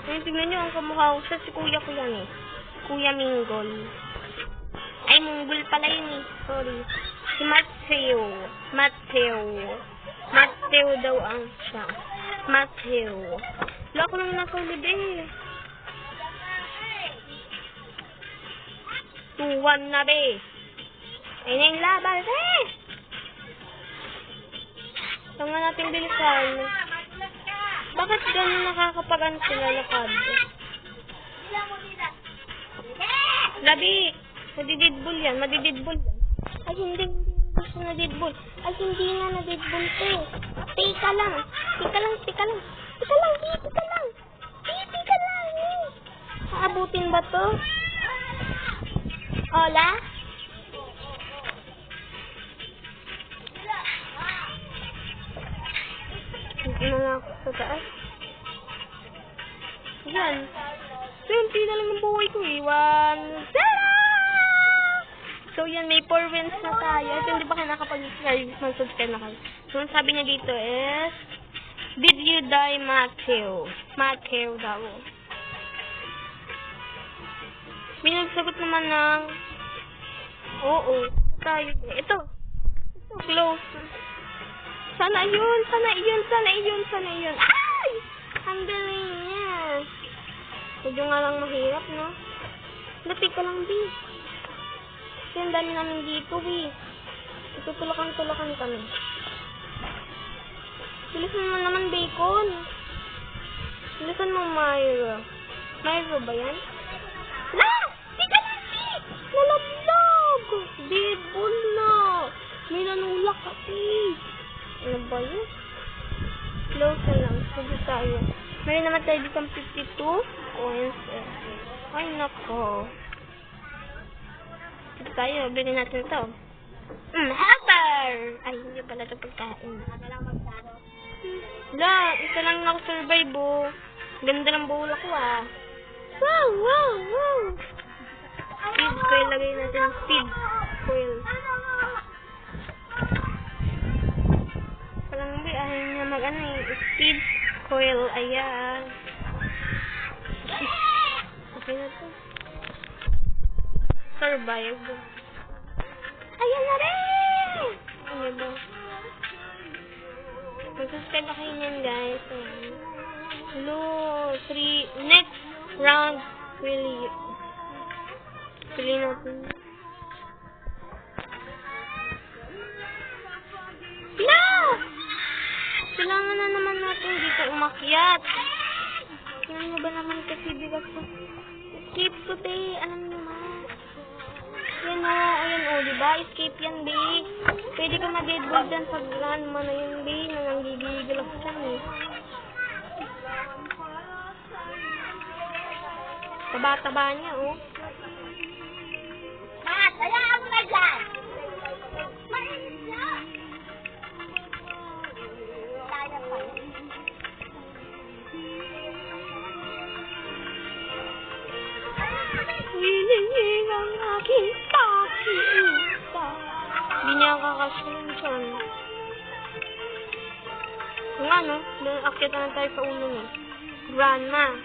Ayun, tignan nyo, ang kamukha ko siya. Si kuya ko yan eh. Kuya Minggol. Ay, Minggol pala yun eh. Sorry. Si Matthew. Matthew daw ang siya. Matthew. Wala ko nang nasulid eh. 2-1 na be. Ayun na yung laban eh. Tanga natin bilisan. Bakit gano'n nakakapagan sila lakad? Labi! Madididbol yan. Ay, hindi siya nadidbol. Ay, hindi nga nadidbol to. Tika lang. Aabutin ba to? Ola? Hindi na ako sa taas. Yan. 20 na lang ang buhay ko eh. 1-0! So yan, may 4 wins na tayo. Ito hindi ba kayo nakapag-subscribe na kayo? So ang sabi niya dito is, did you die, Matthew? Matthew daw. May nagsagot naman ng, oo, tayo. Ito, close. Sana yun. Ay! Ang galing niya. Medyo nga lang mahirap, no? Lapit ka lang, B. Kasi ang dami namin dito, B. Tutulakan kami. Bilisan mo naman, Bacon. Bilisan mo, Myra. Myra ba yan? La! Di ka lang, B! Nalaglag! Deadball na! May nanulak kasi. Ano ba yun? Close na lang. Sige tayo. Meron naman tayo dito 52 coins. Ay, nako. Sige tayo. Bilhin natin ito. Helper! Ay, hindi pala ito pagkain. La, isa lang nakasurvive, oh. Ganda ng bola ko, ah. Wow! Speed coil. Lagay natin ang speed coil. Ayaw niya mag-ano eh. Speed coil. Ayan. Okay na to. Survive. Ayan na rin! Ano ba? Mag-subscribe na kayo niyan, guys. Hello. 3. Next round. Pili natin. Kailangan na naman natin dito umakyat. Kailangan nyo ba naman kasi bigas ko? Escape ko, be. Alam nyo ma. Yan o. Ayan o. Diba? Escape yan, be. Pwede ka ma-deadball dyan pag run mo na yun, be. Nanggigigil ako dyan, eh. Taba-taba niya, oh. Hayaan mo na dyan! Wilingin ang aking pakita. Hindi niya kakasin dyan. Kung ano, akit na tayo sa ulo niya. Grandma.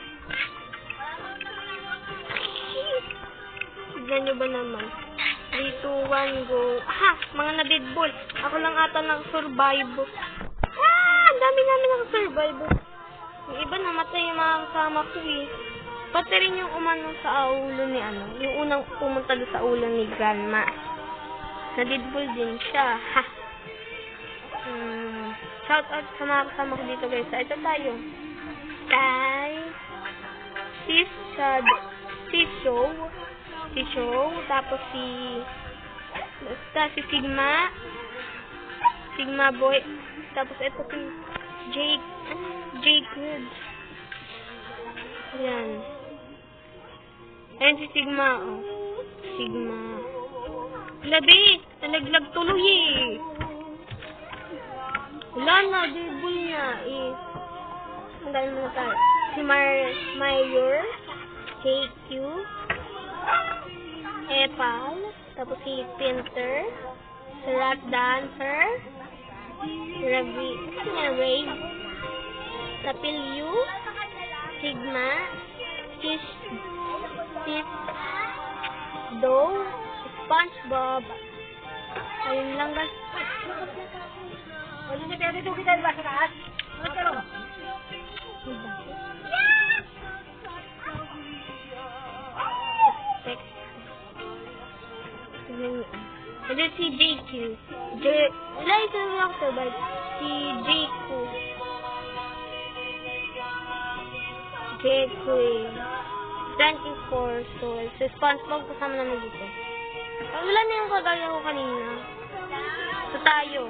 Tignan nyo ba naman? 3, 2, 1, go. Aha! Mga na-deadball. Ako lang ata ng survive. Ang dami namin nakasurvive. Yung iba namatay yung mga kasama ko eh. Pati rin yung umano sa ulo ni ano. Yung unang pumunta doon sa ulo ni Grandma. Na-deadball din siya. Ha! Shout out sa mga kasama ko dito guys. Ito tayo. Kay si Show. Tapos si Sigma Boy. Tapos ito si Jake Woods. Yan. Ayan si Sigma, oh. Sigma. Labi! Nalaglag tuloy eh. Wala na, deadball niya eh. Ang dami mo na tayo. Si Mayor. JQ. Epal. Tapos si Pinter. Si Rat Dancer. Si Ray. Sapilyu, Sigma, Sis, Do, SpongeBob. Ayun lang guys. Wala na tayo dito kita ba sa taas? Ano pero? Ito si JQ. Wala isang reactor ba? Si JQ. JQ 24 souls. So, SpongeBob kasama naman dito. Wala na yung kagaya ko kanina. Ito tayo.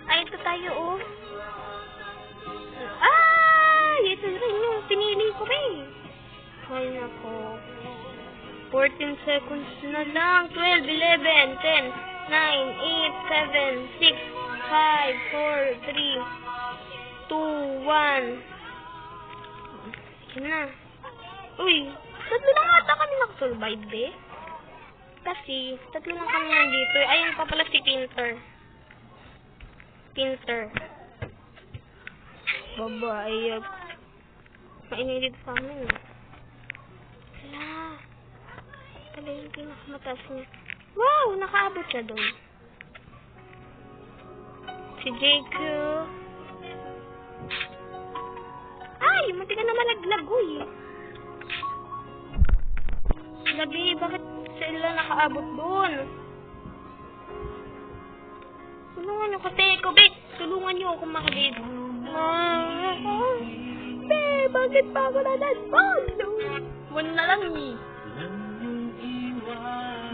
Ay, ito tayo, oh. Ito rin yung pinili ko, Ay, nako. 14 seconds na lang. 12, 11, 10, 9, 8, 7, 6, 5, 4, 3, 2, 1. Sige na. Uy, tatlo lang ata kami nakasurvive, Kasi, tatlo lang kami nandito. Ayun pa pala si Pinter. Babae. Mainit dito sa amin. Hala. Pala yung pinakamataas niya. Wow! Nakaabot na doon. Si JQ. Ay! Munti ka na malaglag, Lagi, bakit sila nakaabot doon? Tulungan niyo kasi ko, tulungan niyo ako makalive. Bakit pa ako nanadbog? One na lang,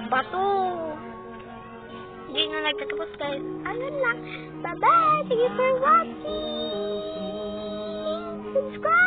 Bato. Hindi na nagtatapos, guys. Ayun lang. Bye-bye. Thank you for watching. Subscribe.